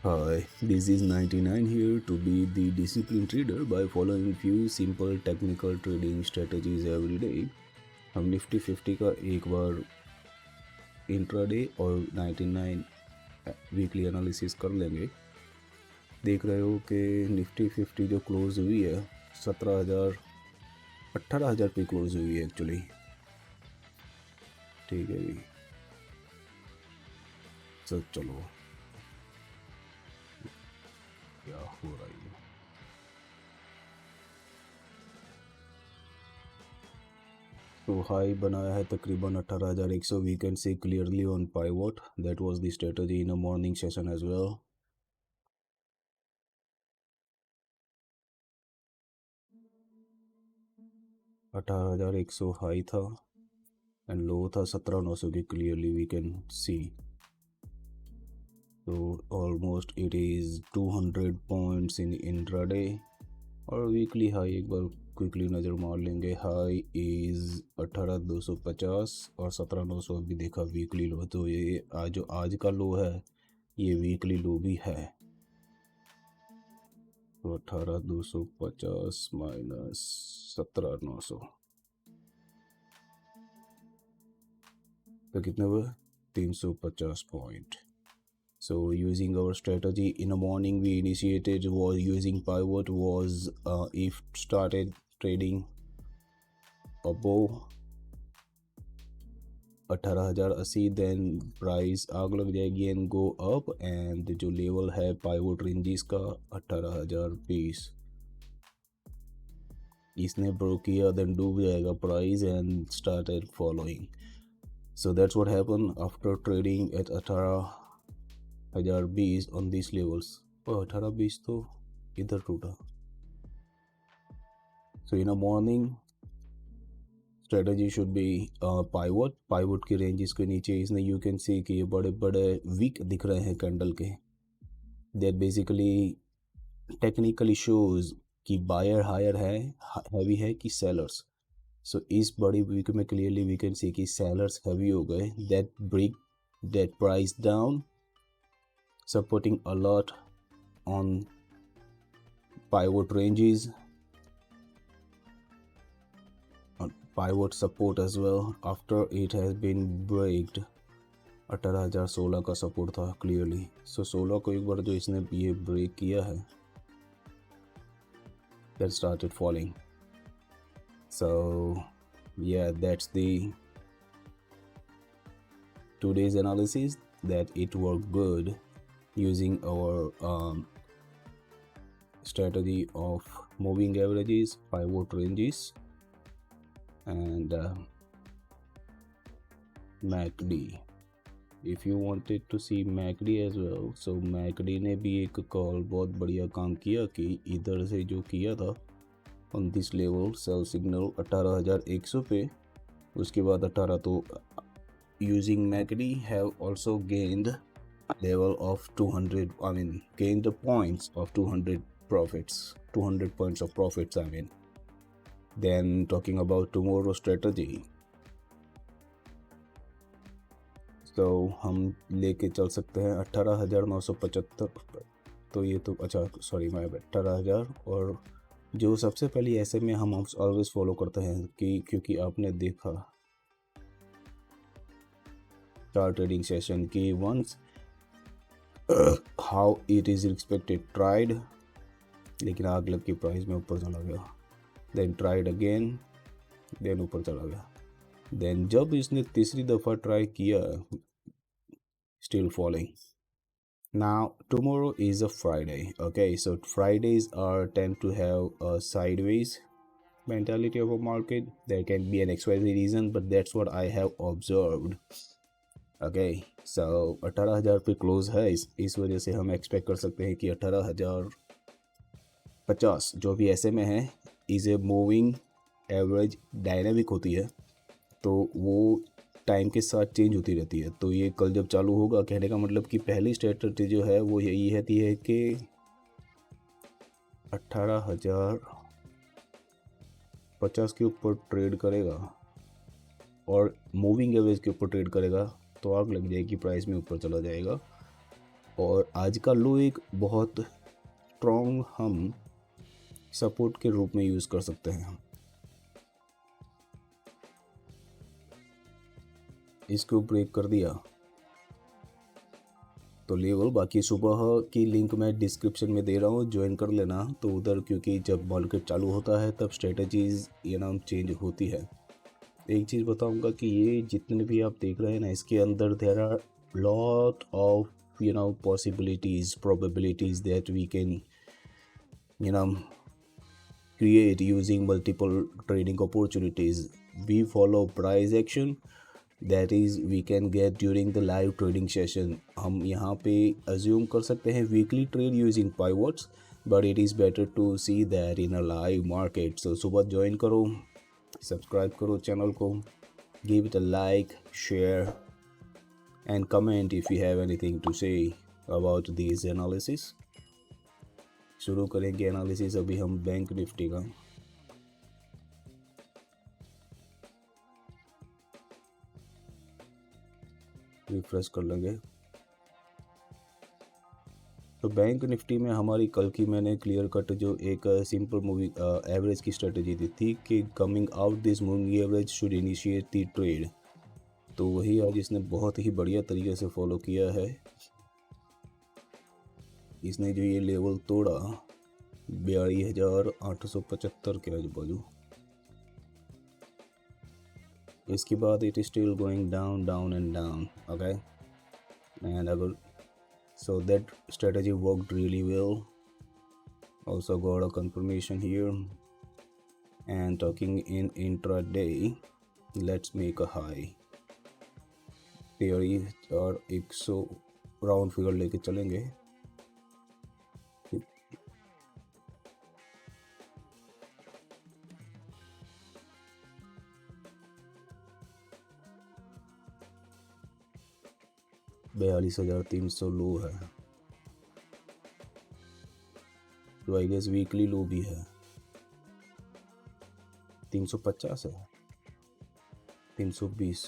Hi, this is 99 here to be the disciplined trader by following few simple technical trading strategies every day. हम Nifty 50 का एक बार intraday और 99 weekly analysis कर लेंगे। देख रहे हो कि निफ्टी 50 जो क्लोज हुई है 18,000 पे क्लोज हुई है एक्चुअली। ठीक है जी, सब चलो क्या हो रहा है। तो हाई बनाया है तकरीबन 18,100। We can see clearly on pivot that was the strategy in a morning session as well. 18,100 high था एंड लो था 17,900 की, क्लियरली वी कैन सी। तो almost it is 200 points in intraday. और वीकली हाई एक बार quickly नज़र मार लेंगे। हाई इज़ 18,250 और 17,900 अभी देखा वीकली लो। तो ये आज का लो है, ये वीकली लो भी है। तो 18,250 माइनस 17,900 तो कितने हुए? 350 point. So using our strategy in the morning, we initiated was using pivot was if started trading above 18,080 then price आग लग जाएगी एंड गो अप। एंड जो लेवल है पाइवोट रेंजेस का 18,020, इसने ब्रेक किया देन डूब जाएगा price and started falling. So that's what happen after trading at 18,020 on this levels. और 18,20 तो इधर टूटा। So in a morning strategy should be pivot की रेंजेस के नीचे इसने यू कैन सी कि ये बड़े बड़े वीक दिख रहे हैं कैंडल के। दैट बेसिकली टेक्निकली शोज कि बायर हायर है, हैवी है कि सेलर्स। सो इस बड़ी वीक में क्लियरली वी कैन सी कि सेलर्स हैवी हो गए। That break that price down supporting a lot on pivot ranges, pivot support as well after it has been breaked। 18,016 का सपोर्ट था क्लियरली। सो 16 को एक बार जो इसने ये ब्रेक किया है that started falling। so yeah, that's the today's analysis that it worked good using our strategy of moving averages, pivot ranges and MACD। if you wanted to see MACD as well, so MACD ने भी एक call बहुत बढ़िया काम किया कि इधर से जो किया था on this level sell signal 18,100 पे, उसके बाद 18 तो using MACD have also gained level of 200, I mean gained the points of 200 profits, 200 points of profits I mean। then talking about tomorrow strategy, तो हम लेके चल सकते हैं 18,975। तो ये तो अच्छा सॉरी मैं 18,000। और जो सबसे पहली ऐसे में हम ऑलवेज फॉलो करते हैं कि क्योंकि आपने देखा चार ट्रेडिंग सेशन की once how it is expected tried, लेकिन आग लग की प्राइस में ऊपर चला गया। देन ट्राइड अगेन, देन ऊपर चला गया। देन जब इसने तीसरी दफ़ा ट्राई किया still falling। now tomorrow is a Friday, okay, so Fridays are tend to have a sideways mentality of a market। there can be an XYZ reason but that's what I have observed, okay। so 18,000 पे close है, इस वजह से हम expect कर सकते हैं कि 18,050 जो भी ऐसे में है is a moving average dynamic होती है, तो वो टाइम के साथ चेंज होती रहती है। तो ये कल जब चालू होगा, कहने का मतलब कि पहली स्ट्रेटजी जो है वो यही रहती है कि 18,050 के ऊपर ट्रेड करेगा और मूविंग एवरेज के ऊपर ट्रेड करेगा तो आग लग जाएगी, प्राइस में ऊपर चला जाएगा। और आज का लो एक बहुत स्ट्रॉन्ग हम सपोर्ट के रूप में यूज़ कर सकते हैं। इसको ब्रेक कर दिया तो लेवल, बाकी सुबह की लिंक मैं डिस्क्रिप्शन में दे रहा हूँ, ज्वाइन कर लेना। तो उधर क्योंकि जब मार्केट चालू होता है तब स्ट्रेटजीज़ चेंज होती है। एक चीज़ बताऊंगा कि ये जितने भी आप देख रहे हैं ना, इसके अंदर there are lot of possibilities, probabilities that we can create using multiple trading opportunities. We follow price action, that is we can get during the live trading session. हम यहाँ पे assume कर सकते हैं weekly trade using pivots, but it is better to see that in a live market. So सुबह join करो, subscribe करो channel को, give it a like, share and comment if you have anything to say about these analysis. शुरू करेंगे analysis अभी हम bank Nifty का। Refresh कर लेंगे। तो बैंक निफ्टी में हमारी कल की मैंने क्लियर कट जो एक सिंपल मूवी एवरेज की स्ट्रेटजी दी थी कि coming out this moving average should initiate the trade, तो वही आज इसने बहुत ही बढ़िया तरीके से फॉलो किया है। इसने जो ये लेवल तोड़ा 42,875 के आजू बाजू, इसके बाद it is still going down down and down, okay, and अगर so that strategy worked really well. Also got a confirmation here, and talking in intraday, let's make a high theory और 100 round figure लेके चलेंगे। $42,300 लो है, तो I guess weekly लो भी है। 350 है, 320,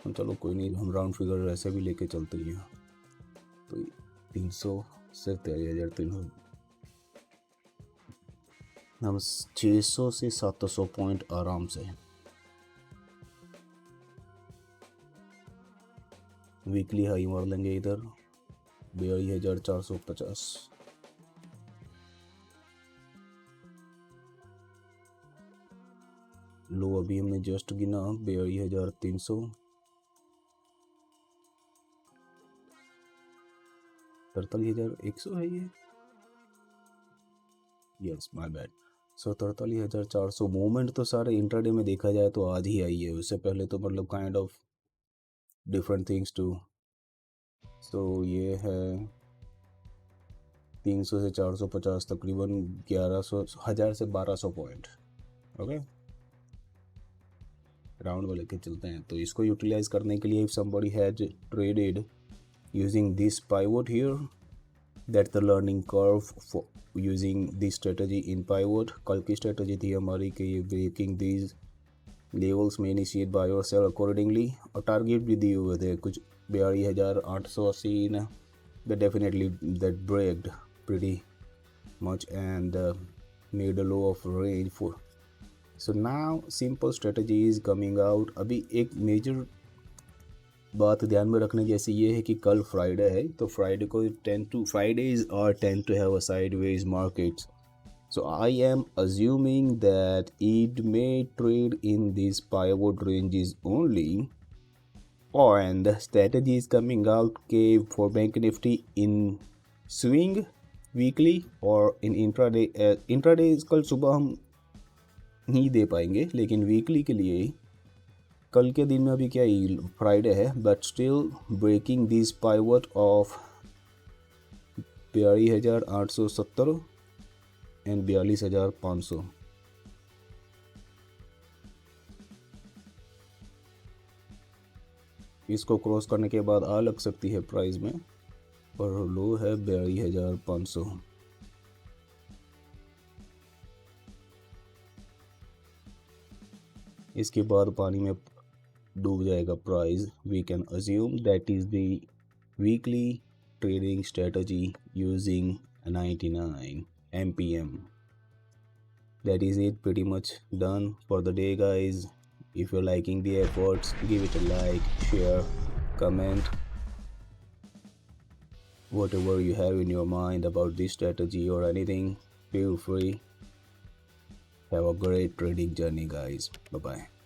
चलो कोई नहीं, हम राउंड फिगर ऐसे भी लेके चलते हैं। तो 300 से 43,300, हम 600 से 700 पॉइंट आराम से वीकली हाई मार लेंगे इधर 42,450। लो अभी हमने जस्ट गिना 42,300, 43,100 है ये, yes my bad. So 43,400 movement तो सारे इंट्राडे में देखा जाए तो आज ही आई है, उससे पहले तो मतलब kind of different things to. So ये है 300 से 450, तकरीबन 1100, 1000 से 1200 पॉइंट, ओके, राउंड में लेके चलते हैं। तो इसको यूटिलाइज करने के लिए if somebody has traded using this pivot here, that the learning curve for using this strategy in pivot. कल की स्ट्रेटजी थी हमारी कि ये ब्रेकिंग दीज लेवल्स में इनिशिएट बाय और सेल अकॉर्डिंगली, और टारगेट भी दिए हुए थे कुछ 42,880 ना, but definitely that breaked pretty much and made a low of range for. So now simple strategy is coming out. अभी एक मेजर बात ध्यान में रखने जैसी ये है कि कल फ्राइडे है, तो फ्राइडे को Fridays are tend to have a sideways markets. So I am assuming that it may trade in these pivot ranges only, and the strategy is coming out for bank nifty in swing weekly or in intraday. Intraday कल सुबह हम नहीं दे पाएंगे, लेकिन weekly के लिए कल के दिन में अभी क्या फ्राइडे है, but still breaking this pivot of 42,870 and 42,500। इसको क्रॉस करने के बाद आ लग सकती है प्राइस में, पर लो है 42,500। इसके बाद पानी में डूब जाएगा price. We can assume that is the weekly trading strategy using a 99 mpm. That is it, pretty much done for the day, guys. If you're liking the efforts, give it a like, share, comment, whatever you have in your mind about this strategy or anything. Feel free. Have a great trading journey, guys. Bye bye.